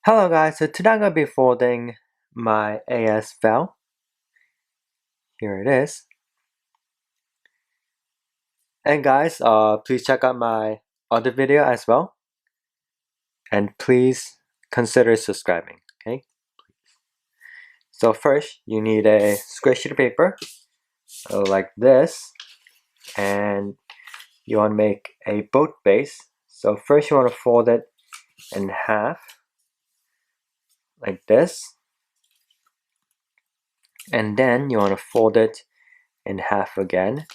Hello guys, so today I'm going to be folding my AS file. Here it is. And guys, please check out my other video as well. And please consider subscribing, okay? So first, you need a square sheet of paper like this. And you want to make a boat base. So first you want to fold it in half like this. And then you want to fold it in half again.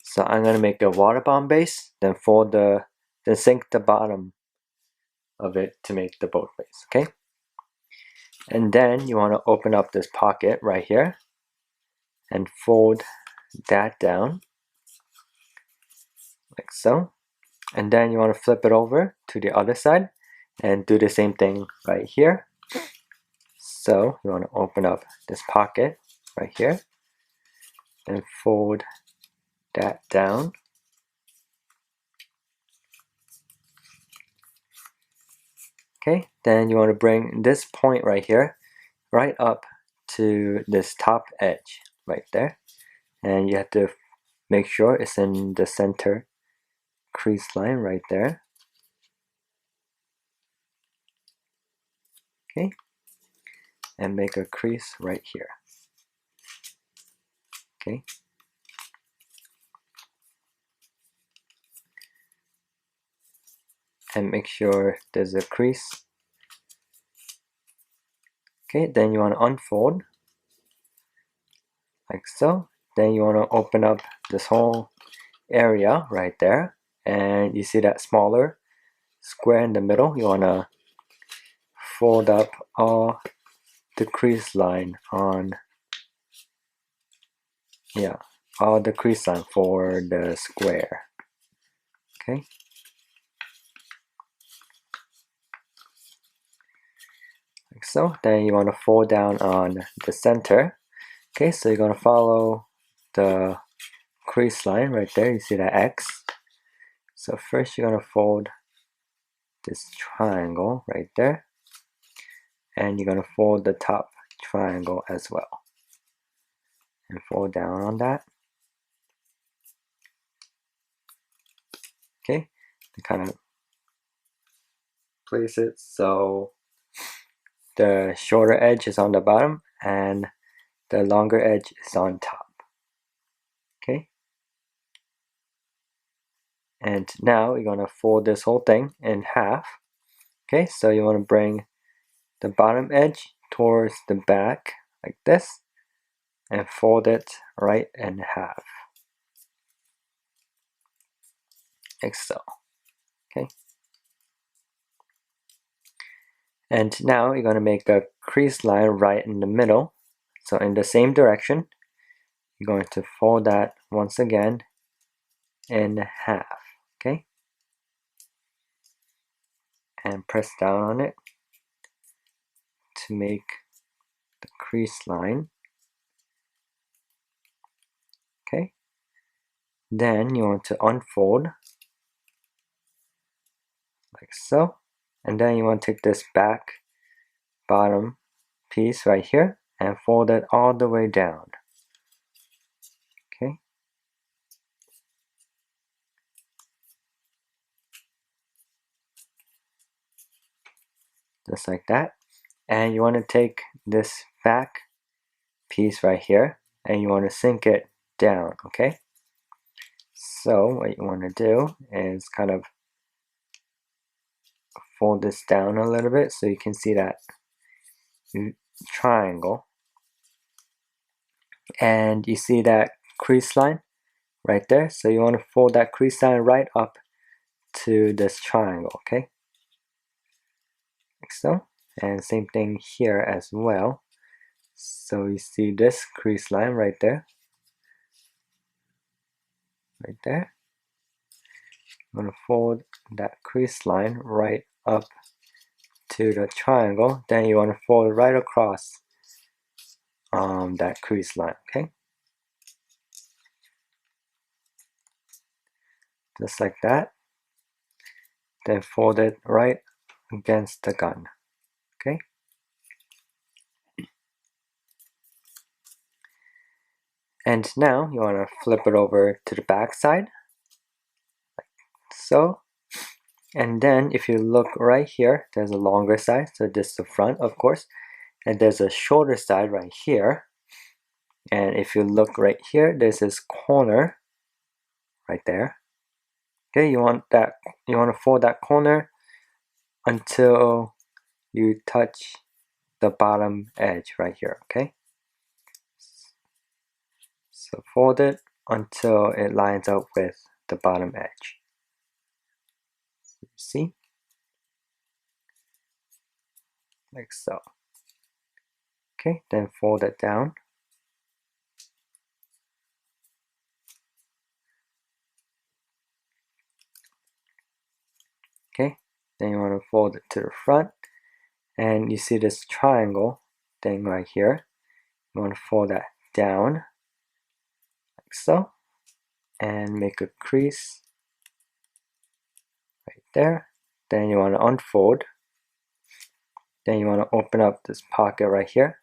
So I'm going to make a water bomb base, then sink the bottom of it to make the boat base, okay? And then you want to open up this pocket right here and fold that down like so. And then you want to flip it over to the other side and do the same thing right here. So you want to open up this pocket right here and fold that down. Okay, then you want to bring this point right here right up to this top edge right there, and you have to make sure it's in the center crease line right there. Okay, and make a crease right here. Okay, and make sure there's a crease. Okay, then you want to unfold like so. Then you want to open up this whole area right there, and you see that smaller square in the middle. You want to fold up all the crease line on, all the crease line for the square. Okay, like so. Then you want to fold down on the center. Okay, so you're going to follow the crease line right there. You see that X. So first you're going to fold this triangle right there, and you're going to fold the top triangle as well and fold down on that. Okay, to kind of place it so the shorter edge is on the bottom and the longer edge is on top. Okay, and now you're going to fold this whole thing in half. Okay, so you want to bring the bottom edge towards the back like this and fold it right in half like so. Okay, and now you're going to make a crease line right in the middle. So in the same direction, you're going to fold that once again in half. Okay, and press down on it to make the crease line. Okay, then you want to unfold like so, and then you want to take this back bottom piece right here and fold it all the way down. Okay, just like that. And you want to take this back piece right here and you want to sink it down. Okay, so what you want to do is kind of fold this down a little bit so you can see that triangle, and you see that crease line right there. So you want to fold that crease line right up to this triangle. Okay, like so. And same thing here as well. So you see this crease line right there, right there. I'm going to fold that crease line right up to the triangle. Then you want to fold right across that crease line. Okay, just like that. Then fold it right against the gun. And now you want to flip it over to the back side, like so. And then if you look right here, there's a longer side, so this is the front, of course, and there's a shorter side right here. And if you look right here, there's this corner right there. Okay, you want to fold that corner until you touch the bottom edge right here. Okay, so fold it until it lines up with the bottom edge. See, like so. Okay, then fold it down. Okay, then you want to fold it to the front, and you see this triangle thing right here. You want to fold that down like so, and make a crease right there. Then you want to unfold. Then you want to open up this pocket right here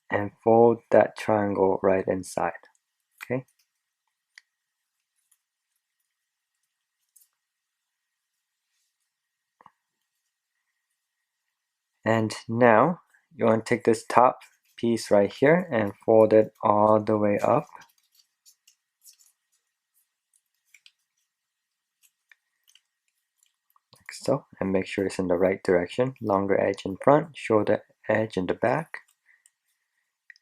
and fold that triangle right inside. Okay, and now you want to take this top piece right here and fold it all the way up like so, and make sure it's in the right direction. Longer edge in front, shorter edge in the back.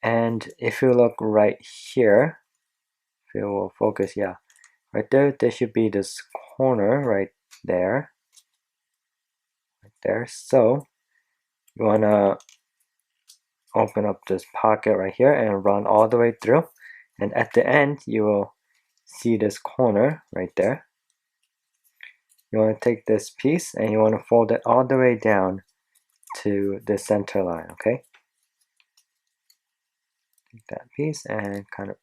And if you look right here, if you will focus, yeah, right there, there should be this corner right there, So you want to open up this pocket right here and run all the way through, and at the end you will see this corner right there. You want to take this piece and you want to fold it all the way down to the center line. Okay, take that piece and kind of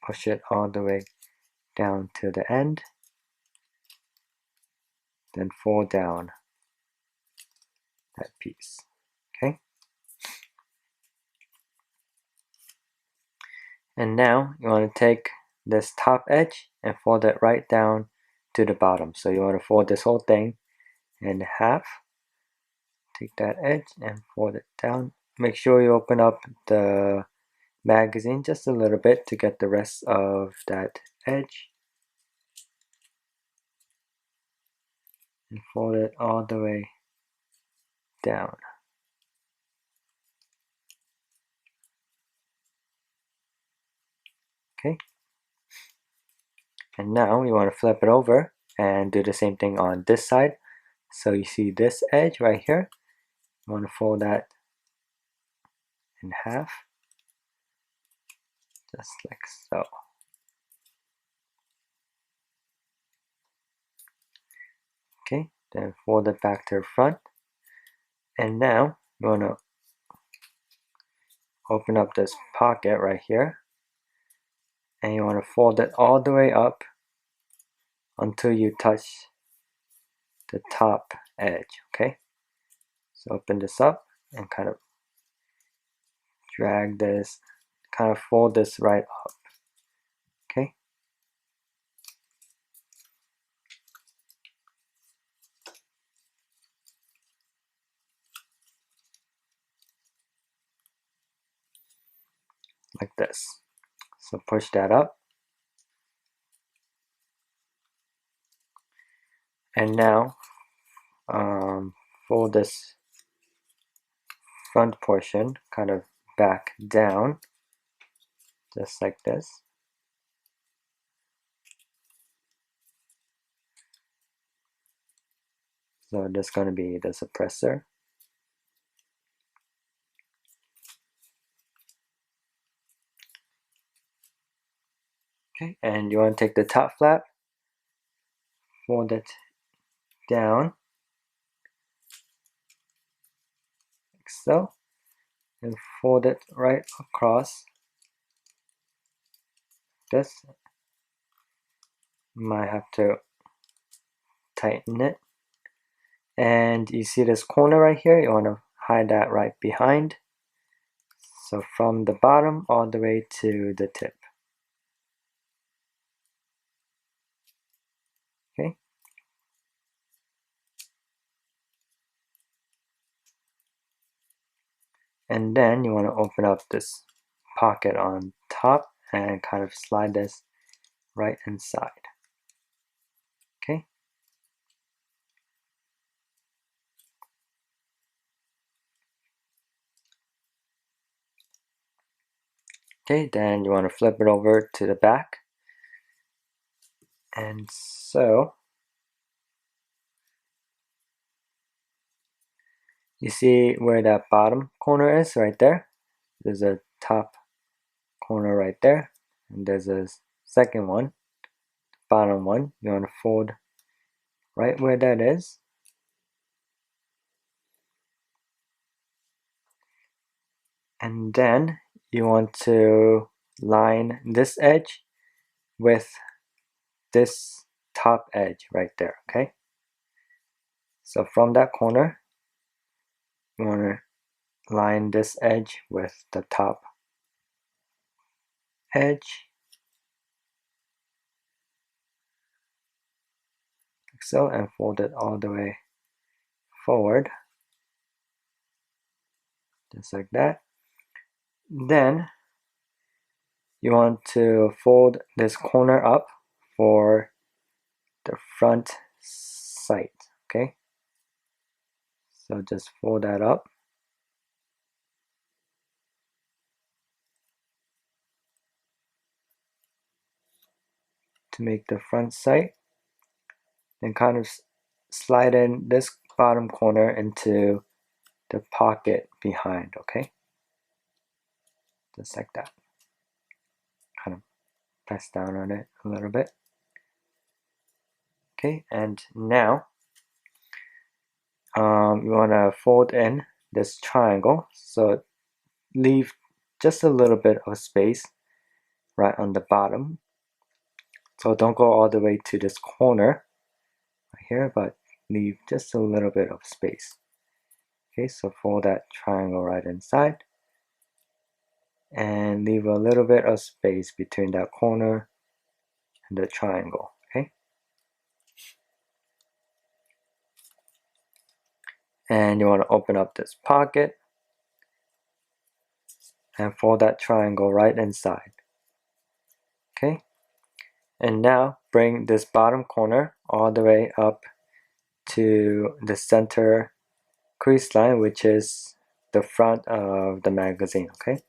push it all the way down to the end, then fold down that piece. Okay, and now you want to take this top edge and fold it right down to the bottom. So you want to fold this whole thing in half. Take that edge and fold it down. Make sure you open up the magazine just a little bit to get the rest of that edge, and fold it all the way down. Okay, and now you want to flip it over and do the same thing on this side. So you see this edge right here, you want to fold that in half, just like so. Okay, then fold it back to the front, and now you want to open up this pocket right here, and you want to fold it all the way up until you touch the top edge. Okay, so open this up and kind of drag this, kind of fold this right up. Okay, like this. So push that up, and now fold this front portion kind of back down, just like this. So this is going to be the suppressor. Okay, and you want to take the top flap, fold it down like so, and fold it right across this. Might have to tighten it. And you see this corner right here, you want to hide that right behind. So from the bottom all the way to the tip. Okay. And then you want to open up this pocket on top and kind of slide this right inside. Okay. Okay, then you want to flip it over to the back. And so you see where that bottom corner is right there? There's a top corner right there. And there's a second one, bottom one. You want to fold right where that is. And then you want to line this edge with this top edge right there, okay? So from that corner, you want to line this edge with the top edge, like so, and fold it all the way forward, just like that. Then you want to fold this corner up for the front sight, okay? So just fold that up. To make the front sight, then kind of slide in this bottom corner into the pocket behind, okay? Just like that. Kind of press down on it a little bit. Okay, and now you want to fold in this triangle, so leave just a little bit of space right on the bottom. So don't go all the way to this corner right here, but leave just a little bit of space. Okay, so fold that triangle right inside and leave a little bit of space between that corner and the triangle, okay? And you want to open up this pocket and fold that triangle right inside, okay? And now bring this bottom corner all the way up to the center crease line, which is the front of the magazine, okay?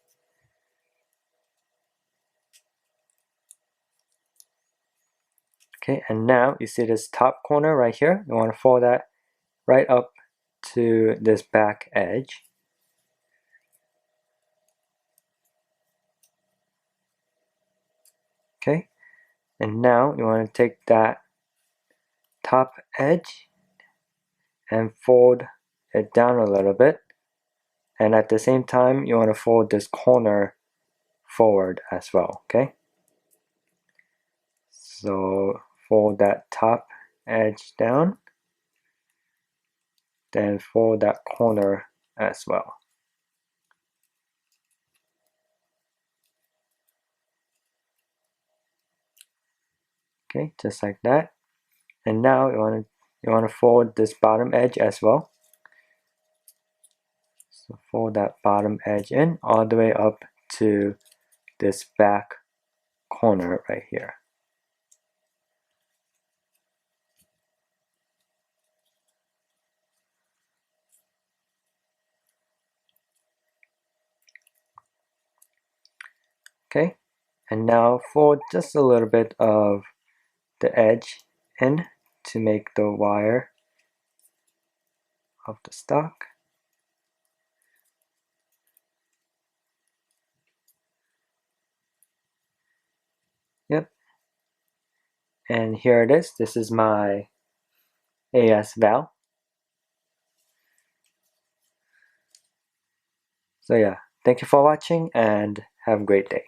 Okay, and now you see this top corner right here. You want to fold that right up to this back edge. Okay, and now you want to take that top edge and fold it down a little bit. And at the same time, you want to fold this corner forward as well, okay? So fold that top edge down, then fold that corner as well. Okay, just like that. And now you want to fold this bottom edge as well. So fold that bottom edge in all the way up to this back corner right here. Okay, and now fold just a little bit of the edge in to make the wire of the stock. Yep. And here it is. This is my AS valve. So yeah, thank you for watching and have a great day.